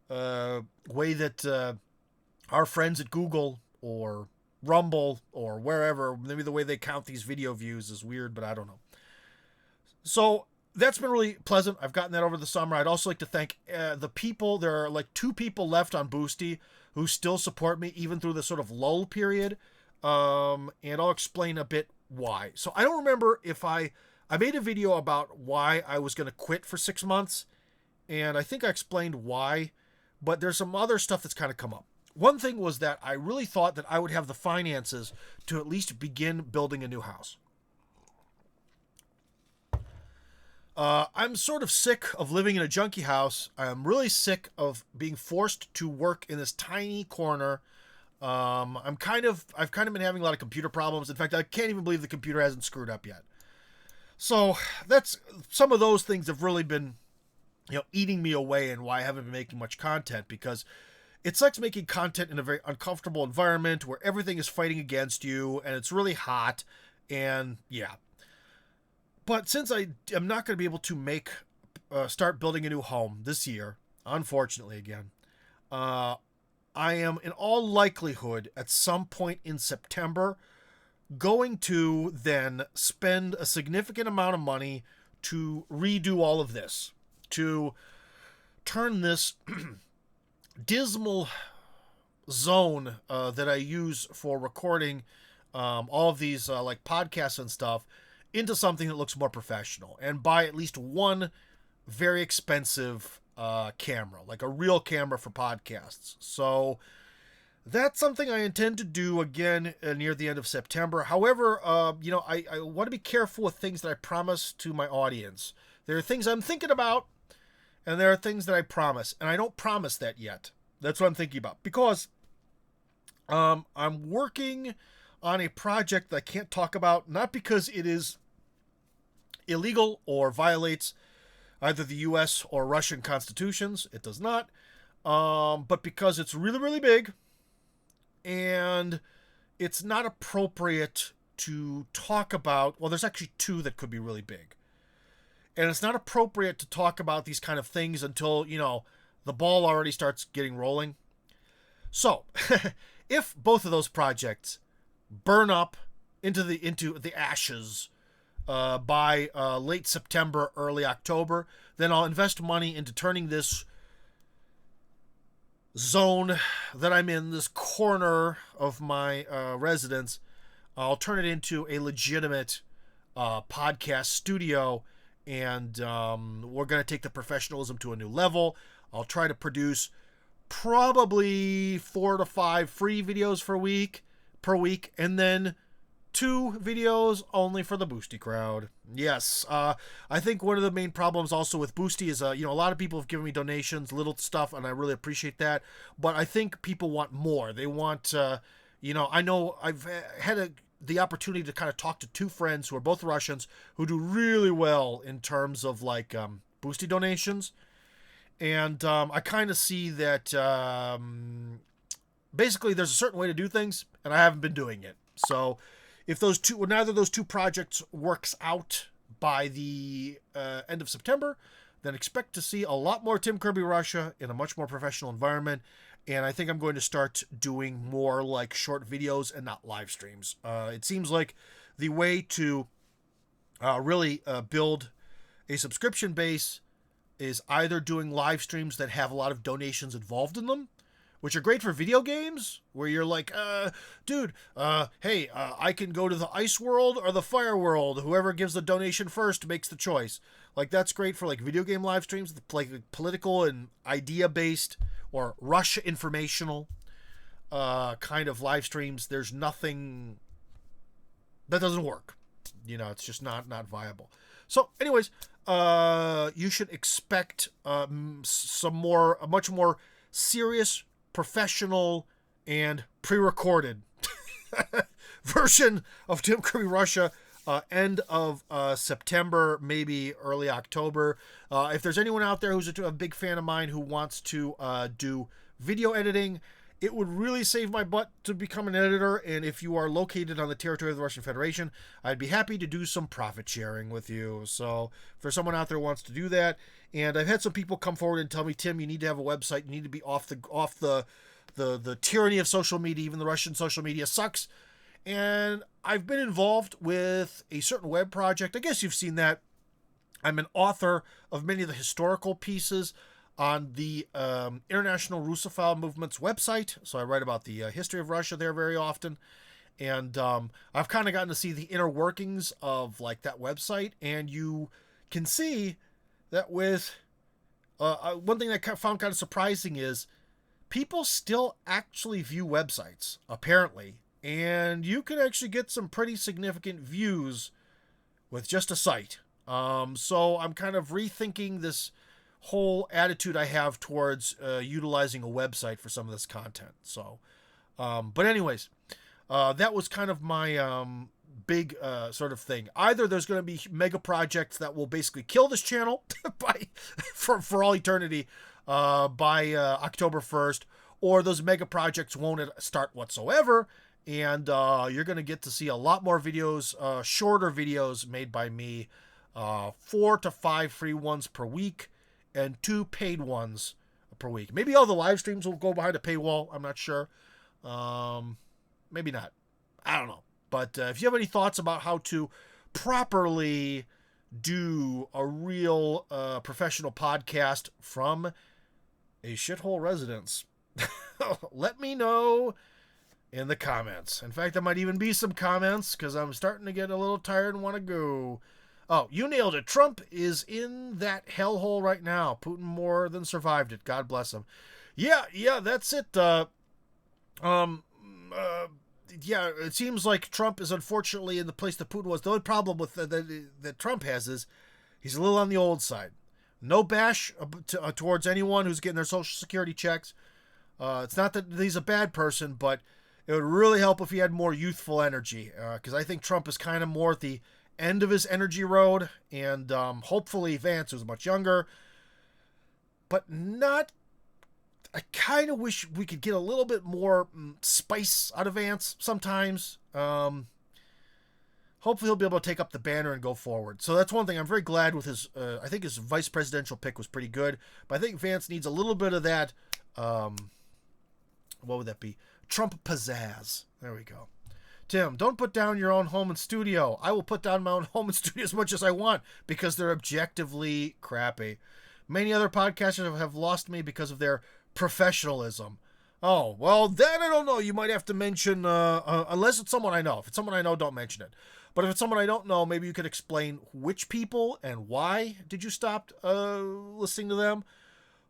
way that our friends at Google or Rumble or wherever, maybe the way they count these video views is weird, but I don't know. So that's been really pleasant. I've gotten that over the summer. I'd also like to thank the people. There are like 2 people left on Boosty who still support me even through this sort of lull period. And I'll explain a bit why. So I don't remember if I made a video about why I was going to quit for 6 months, and I think I explained why, but there's some other stuff that's kind of come up. One thing was that I really thought that I would have the finances to at least begin building a new house. I'm sort of sick of living in a junky house. I'm really sick of being forced to work in this tiny corner. I've kind of been having a lot of computer problems. In fact, I can't even believe the computer hasn't screwed up yet. So that's some of those things have really been, eating me away, and why I haven't been making much content, because it sucks making content in a very uncomfortable environment where everything is fighting against you and it's really hot, and yeah. But since I am not going to be able to start building a new home this year, unfortunately again, I am in all likelihood at some point in September going to then spend a significant amount of money to redo all of this, to turn this dismal zone that I use for recording all of these like podcasts and stuff into something that looks more professional, and buy at least one very expensive camera, like a real camera for podcasts. So that's something I intend to do again near the end of September. However, I want to be careful with things that I promise to my audience. There are things I'm thinking about, and there are things that I promise, and I don't promise that yet. That's what I'm thinking about, because I'm working on a project that I can't talk about, not because it is illegal or violates either the U.S. or Russian constitutions. It does not. But because it's really, really big, and it's not appropriate to talk about, well, there's actually two that could be really big. And it's not appropriate to talk about these kind of things until, the ball already starts getting rolling. So, if both of those projects burn up into the ashes by late September, early October, then I'll invest money into turning this zone that I'm in, this corner of my residence, I'll turn it into a legitimate podcast studio, and we're going to take the professionalism to a new level. I'll try to produce probably 4 to 5 free videos per week, and then 2 videos only for the Boosty crowd. Yes, I think one of the main problems also with Boosty is, a lot of people have given me donations, little stuff, and I really appreciate that. But I think people want more. They want, I know I've had the opportunity to kind of talk to 2 friends who are both Russians who do really well in terms of Boosty donations. And I kind of see that basically there's a certain way to do things, and I haven't been doing it. So if neither of those 2 projects works out by the end of September, then expect to see a lot more Tim Kirby Russia in a much more professional environment. And I think I'm going to start doing more short videos and not live streams. It seems like the way to really build a subscription base is either doing live streams that have a lot of donations involved in them, which are great for video games, where you're like, dude, hey, I can go to the ice world or the fire world. Whoever gives the donation first makes the choice. That's great for video game live streams, political and idea-based or Russia informational kind of live streams. There's nothing that doesn't work. It's just not viable. So, anyways, you should expect a much more serious, professional, and pre-recorded version of Tim Kirby Russia end of September, maybe early October. If there's anyone out there who's a big fan of mine who wants to do video editing, it would really save my butt to become an editor, and if you are located on the territory of the Russian Federation, I'd be happy to do some profit sharing with you. So if there's someone out there who wants to do that, and I've had some people come forward and tell me, Tim, you need to have a website, you need to be off the tyranny of social media, even the Russian social media sucks. And I've been involved with a certain web project. I guess you've seen that. I'm an author of many of the historical pieces on the International Russophile Movement's website. So I write about the history of Russia there very often. And I've kind of gotten to see the inner workings of that website. And you can see that with one thing that I found kind of surprising is people still actually view websites, apparently. And you can actually get some pretty significant views with just a site. So I'm kind of rethinking this whole attitude I have towards utilizing a website for some of this content. So, but anyways, that was kind of my big sort of thing. Either there's going to be mega projects that will basically kill this channel for all eternity by October 1st, or those mega projects won't start whatsoever. And you're going to get to see a lot more videos, shorter videos made by me, 4 to 5 free ones per week, and 2 paid ones per week. Maybe all the live streams will go behind a paywall. I'm not sure. Maybe not. I don't know. But if you have any thoughts about how to properly do a real professional podcast from a shithole residence, let me know in the comments. In fact, there might even be some comments because I'm starting to get a little tired and want to go. Oh, you nailed it. Trump is in that hellhole right now. Putin more than survived it. God bless him. Yeah, that's it. Yeah, it seems like Trump is unfortunately in the place that Putin was. The only problem with that Trump has is he's a little on the old side. No bash towards anyone who's getting their Social Security checks. It's not that he's a bad person, but it would really help if he had more youthful energy. Because I think Trump is kind of more at the end of his energy road, and hopefully Vance, who's much younger, but not. I kind of wish we could get a little bit more spice out of Vance sometimes. Hopefully he'll be able to take up the banner and go forward. So that's one thing. I'm very glad with his, I think his vice presidential pick was pretty good. But I think Vance needs a little bit of that, what would that be? Trump pizzazz. There we go. Tim, don't put down your own home and studio. I will put down my own home and studio as much as I want because they're objectively crappy. Many other podcasters have lost me because of their professionalism. Oh, well, then I don't know. You might have to mention, unless it's someone I know. If it's someone I know, don't mention it. But if it's someone I don't know, maybe you could explain which people and why did you stop listening to them.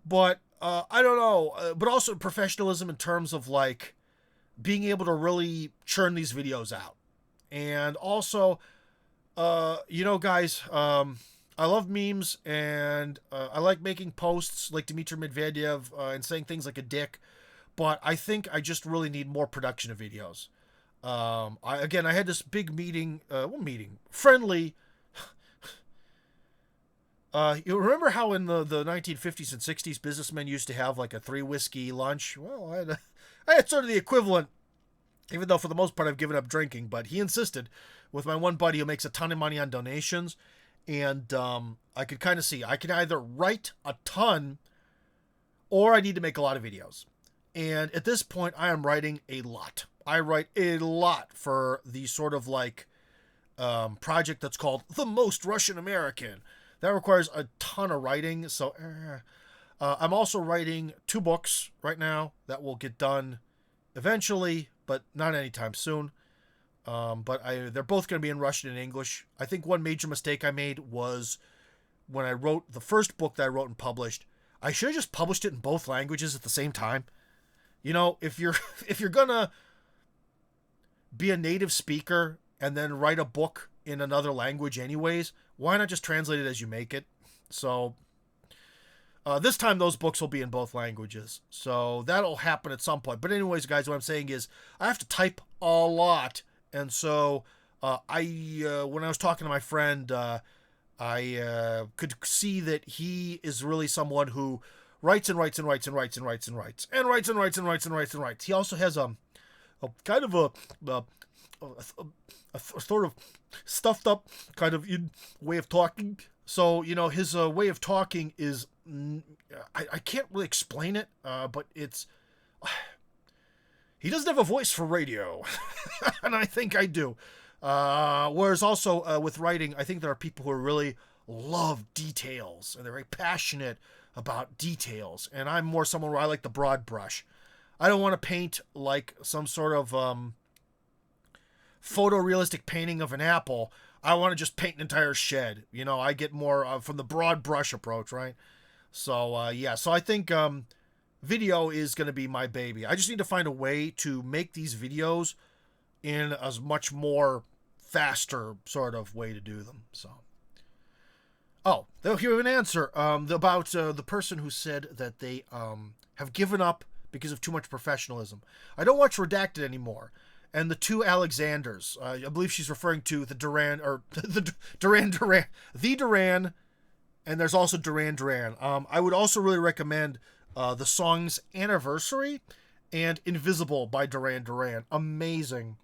But I don't know. But also professionalism in terms of like being able to really churn these videos out. And also, guys, I love memes and I like making posts like Dmitry Medvedev and saying things like a dick. But I think I just really need more production of videos. I had this big meeting, friendly. You remember how in the 1950s and 60s businessmen used to have like a 3 whiskey lunch? Well, I had sort of the equivalent, even though for the most part I've given up drinking, but he insisted with my one buddy who makes a ton of money on donations. And I could kind of see I can either write a ton or I need to make a lot of videos. And at this point, I am writing a lot. I write a lot for the sort of like project that's called The Most Russian American. That requires a ton of writing. So I'm also writing 2 books right now that will get done eventually, but not anytime soon. But they're both going to be in Russian and English. I think one major mistake I made was when I wrote the first book that I wrote and published, I should have just published it in both languages at the same time. You know, if you're gonna be a native speaker and then write a book in another language anyways, why not just translate it as you make it? So this time those books will be in both languages. So that'll happen at some point. But anyways, guys, what I'm saying is I have to type a lot. And so when I was talking to my friend, I could see that he is really someone who writes and writes and writes and writes and writes and writes and writes and writes and writes and writes and writes. He also has a kind of a sort of stuffed up kind of way of talking. So, his way of talking is, I can't really explain it, but it's, he doesn't have a voice for radio, and I think I do. Whereas also with writing, I think there are people who really love details, and they're very passionate about details, and I'm more someone where I like the broad brush. I don't want to paint like some sort of photorealistic painting of an apple. I want to just paint an entire shed. I get more from the broad brush approach, right? So, so I think video is going to be my baby. I just need to find a way to make these videos in a much more faster sort of way to do them, so... Oh, they'll hear an answer about the person who said that they have given up because of too much professionalism. I don't watch Redacted anymore. And the 2 Alexanders, I believe she's referring to the Duran, or the Duran, and there's also Duran. I would also really recommend the songs Anniversary and Invisible by Duran. Amazing.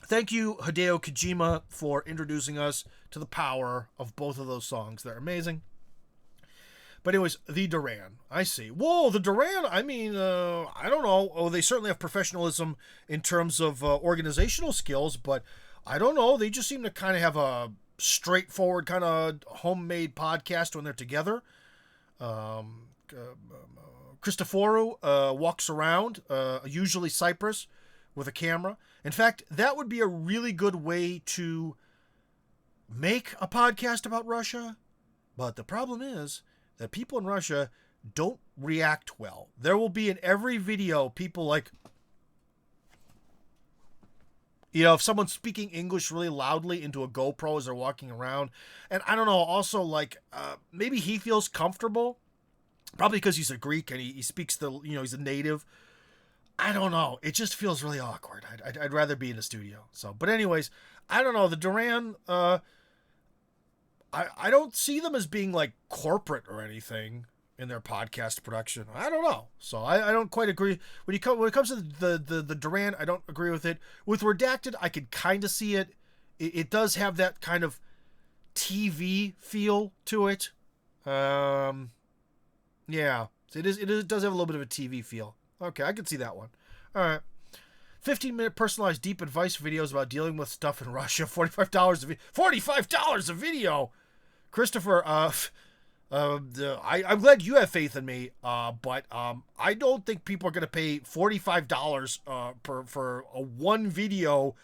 Thank you, Hideo Kojima, for introducing us to the power of both of those songs. They're amazing. But anyways, the Duran. I see. Whoa, the Duran, I mean, I don't know. Oh, they certainly have professionalism in terms of organizational skills, but I don't know. They just seem to kind of have a straightforward kind of homemade podcast when they're together. Christoforu walks around, usually Cyprus, with a camera. In fact, that would be a really good way to make a podcast about Russia. But the problem is that people in Russia don't react well. There will be in every video people like, if someone's speaking English really loudly into a GoPro as they're walking around. And I don't know, also like maybe he feels comfortable. Probably because he's a Greek and he speaks he's a native. I don't know. It just feels really awkward. I'd rather be in a studio. So, but anyways, I don't know. The Duran, I don't see them as being like corporate or anything in their podcast production. I don't know. So I don't quite agree. When it comes to the Duran, I don't agree with it. With Redacted, I could kind of see it. It does have that kind of TV feel to it. Yeah, it does have a little bit of a TV feel. Okay, I can see that one. All right. 15-minute personalized deep advice videos about dealing with stuff in Russia. $45 $45 a video. Christopher, I'm glad you have faith in me, but I don't think people are going to pay $45 for a one video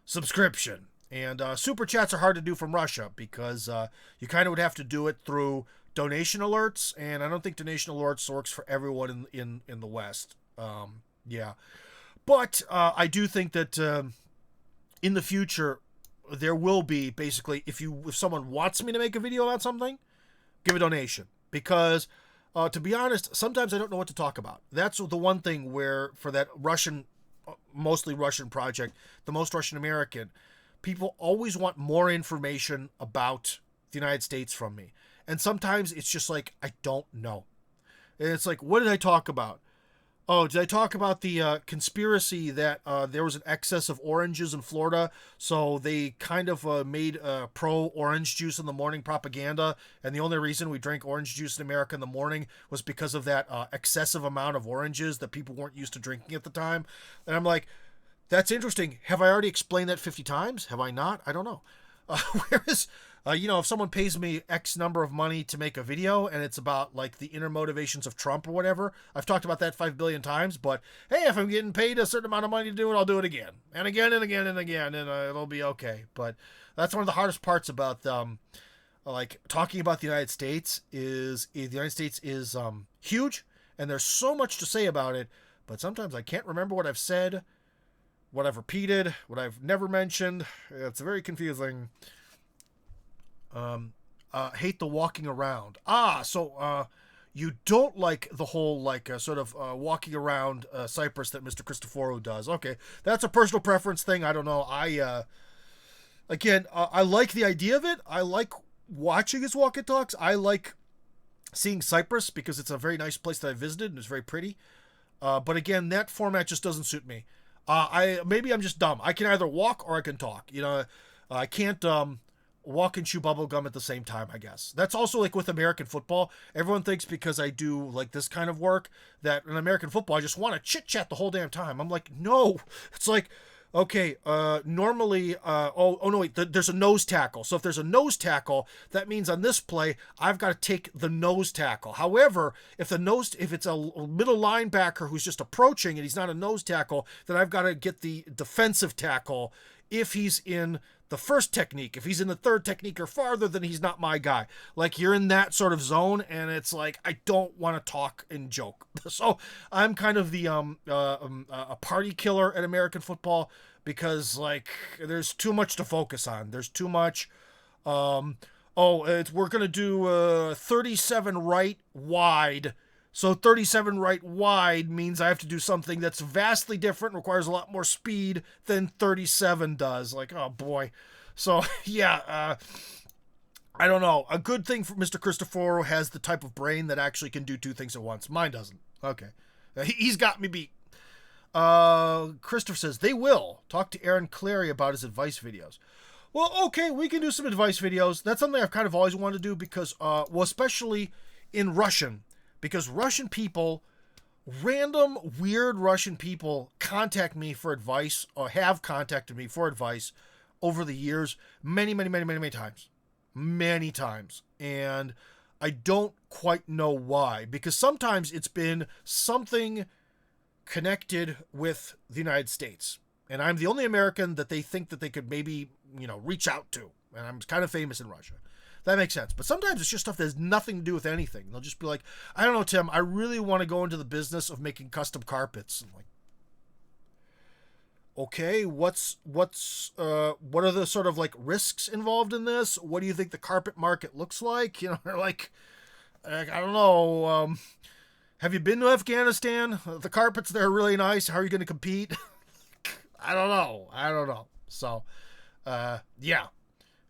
subscription. And super chats are hard to do from Russia because you kind of would have to do it through donation alerts, and I don't think donation alerts works for everyone in the West. Yeah, but I do think that in the future there will be basically if someone wants me to make a video about something, give a donation, because to be honest, sometimes I don't know what to talk about. That's the one thing where for that Russian, mostly Russian project, the most Russian American, people always want more information about the United States from me. And sometimes it's just like, I don't know. And it's like, what did I talk about? Oh, did I talk about the conspiracy that there was an excess of oranges in Florida? So they kind of made pro-orange juice in the morning propaganda. And the only reason we drank orange juice in America in the morning was because of that excessive amount of oranges that people weren't used to drinking at the time. And I'm like, that's interesting. Have I already explained that 50 times? Have I not? I don't know. Whereas, if someone pays me X number of money to make a video and it's about like the inner motivations of Trump or whatever, I've talked about that 5 billion times, but hey, if I'm getting paid a certain amount of money to do it, I'll do it again and again and again and again, and it'll be okay. But that's one of the hardest parts about like talking about the United States is the United States is huge and there's so much to say about it, but sometimes I can't remember what I've said, what I've repeated, what I've never mentioned. It's very confusing. Hate the walking around. So you don't like the whole sort of walking around Cyprus that Mr. Christoforou does. Okay, that's a personal preference thing. I don't know. I like the idea of it. I like watching his walk and talks. I like seeing Cyprus because it's a very nice place that I visited and it's very pretty. But again, that format just doesn't suit me. Maybe I'm just dumb. I can either walk or I can talk. I can't walk and chew bubble gum at the same time, I guess. That's also like with American football. Everyone thinks because I do like this kind of work that in American football I just want to chit chat the whole damn time. I'm like, no. It's like, okay, normally, no, wait, there's a nose tackle. So if there's a nose tackle, that means on this play, I've got to take the nose tackle. However, if it's a middle linebacker who's just approaching and he's not a nose tackle, then I've got to get the defensive tackle if he's in the first technique. If he's in the third technique or farther, then he's not my guy. Like, you're in that sort of zone, and it's like, I don't want to talk and joke. So I'm kind of the a party killer at American football because, like, there's too much to focus on. There's too much. We're going to do 37 right wide. So 37 right wide means I have to do something that's vastly different, requires a lot more speed than 37 does. Like, oh boy. So, yeah, I don't know. A good thing for Mr. Christoforou has the type of brain that actually can do two things at once. Mine doesn't. Okay. He's got me beat. Christopher says, they will. Talk to Aaron Clary about his advice videos. Well, okay, we can do some advice videos. That's something I've kind of always wanted to do because, especially in Russian. Because Russian people, random weird Russian people contact me for advice or have contacted me for advice over the years many, many, many, many, many times. Many times. And I don't quite know why. Because sometimes it's been something connected with the United States. And I'm the only American that they think that they could maybe, reach out to. And I'm kind of famous in Russia. That makes sense. But sometimes it's just stuff that has nothing to do with anything. They'll just be like, I don't know, Tim, I really want to go into the business of making custom carpets. I'm like, okay, what are the sort of like risks involved in this? What do you think the carpet market looks like? They're like, I don't know. Have you been to Afghanistan? The carpets there are really nice. How are you going to compete? I don't know. So, yeah.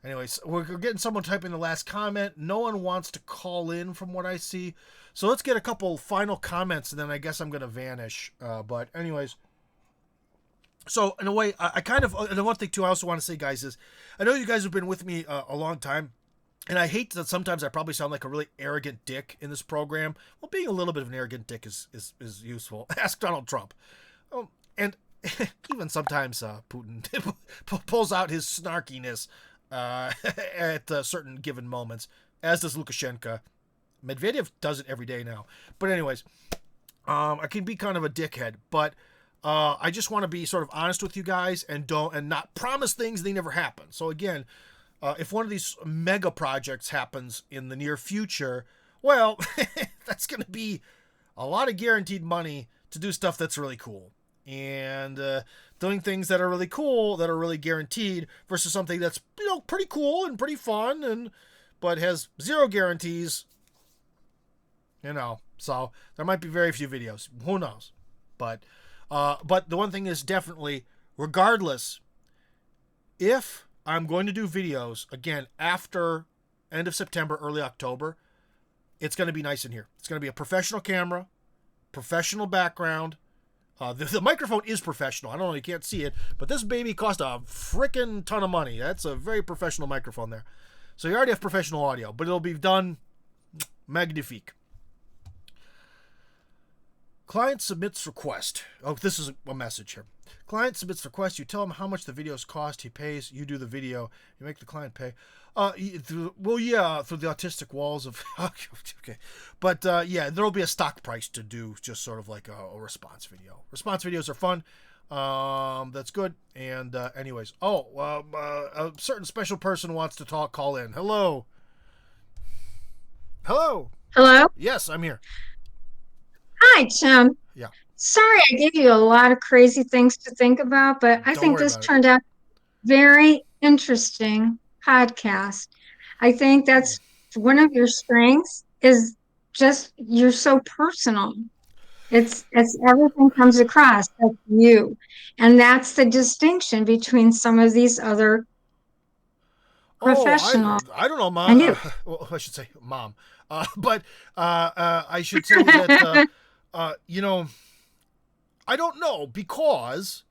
Anyways, we're getting someone typing the last comment. No one wants to call in from what I see. So let's get a couple final comments, and then I guess I'm going to vanish. But anyways, so in a way, I kind of, and the one thing too I also want to say, guys, is I know you guys have been with me a long time. And I hate that sometimes I probably sound like a really arrogant dick in this program. Well, being a little bit of an arrogant dick is useful. Ask Donald Trump. And even sometimes Putin pulls out his snarkiness at certain given moments, as does Lukashenko. Medvedev does it every day now. But anyways, I can be kind of a dickhead, but I just want to be sort of honest with you guys and not promise things they never happen. So again, if one of these mega projects happens in the near future, well, that's going to be a lot of guaranteed money to do stuff that's really cool. And doing things that are really cool, that are really guaranteed, versus something that's, pretty cool and pretty fun, but has zero guarantees. So there might be very few videos. Who knows? But the one thing is definitely, regardless, if I'm going to do videos again after end of September, early October, it's going to be nice in here. It's going to be a professional camera, professional background. The microphone is professional. I don't know, you can't see it, but this baby cost a freaking ton of money. That's a very professional microphone there. So you already have professional audio, but it'll be done magnifique. Client submits request. Oh, this is a message here. Client submits request. You tell him how much the videos cost. He pays. You do the video. You make the client pay. Through the autistic walls of... okay. But, there'll be a stock price to do just sort of like a response video. Response videos are fun. That's good. And, anyways. A certain special person wants to call in. Hello. Hello. Hello? Yes, I'm here. Hi, Tim. Yeah. Sorry I gave you a lot of crazy things to think about, but I Don't think worry this about it. turned out very interesting podcast. I think that's one of your strengths is just you're so personal. It's everything comes across as you. And that's the distinction between some of these other Oh, professionals I don't know, and Mom. you. Well, I should say Mom. But I should say that, I don't know, because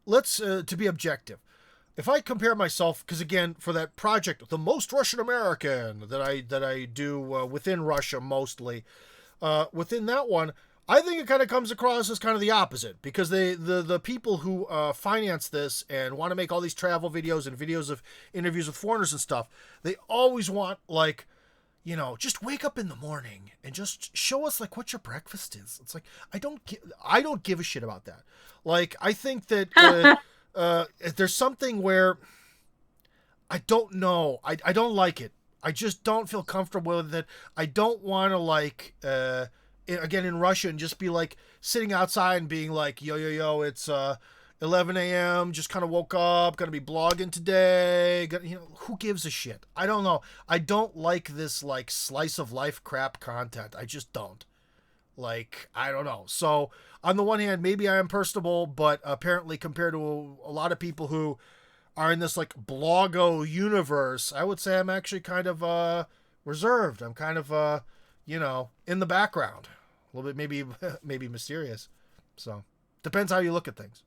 let's, to be objective, if I compare myself, because again, for that project, the most Russian American that I do within Russia mostly, within that one, I think it kind of comes across as kind of the opposite, because the people who finance this and want to make all these travel videos and videos of interviews with foreigners and stuff, they always want, like, just wake up in the morning and just show us like what your breakfast is. It's like, I don't give a shit about that. Like, I think that there's something where I don't know. I don't like it. I just don't feel comfortable with it. I don't want to, like, again, in Russia, and just be like sitting outside and being like, yo, it's 11 a.m. Just kind of woke up, gonna be blogging today. Who gives a shit? I don't know. I don't like this like slice of life crap content. I just don't. Like, I don't know. So on the one hand, maybe I am personable, but apparently compared to a lot of people who are in this like blogo universe, I would say I'm actually kind of reserved. I'm kind of in the background, a little bit maybe mysterious. So depends how you look at things.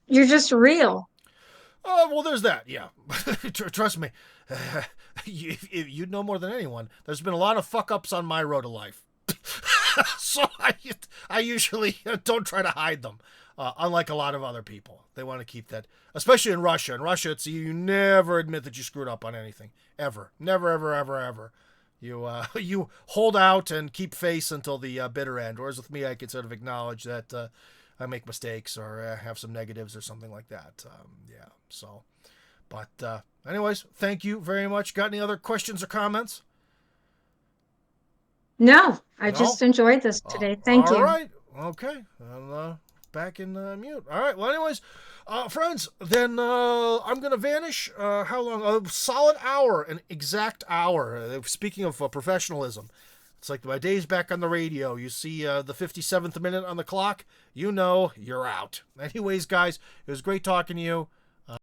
You're just real. Oh, well, there's that. Yeah. Trust me. You'd know more than anyone. There's been a lot of fuck ups on my road to life. So I usually don't try to hide them. Unlike a lot of other people. They want to keep that. Especially in Russia. In Russia, it's you never admit that you screwed up on anything. Ever. Never, ever, ever, ever. You hold out and keep face until the bitter end. Whereas with me, I can sort of acknowledge that I make mistakes or have some negatives or something like that. Yeah. So, but anyways, thank you very much. Got any other questions or comments? No, I No? just enjoyed this today. Thank All you. right. Okay. I'm back in mute. All right. Well, anyways, friends, then I'm going to vanish. How long? A solid hour, an exact hour. Speaking of professionalism, It's like my days back on the radio. You see the 57th minute on the clock, you know you're out. Anyways, guys, it was great talking to you.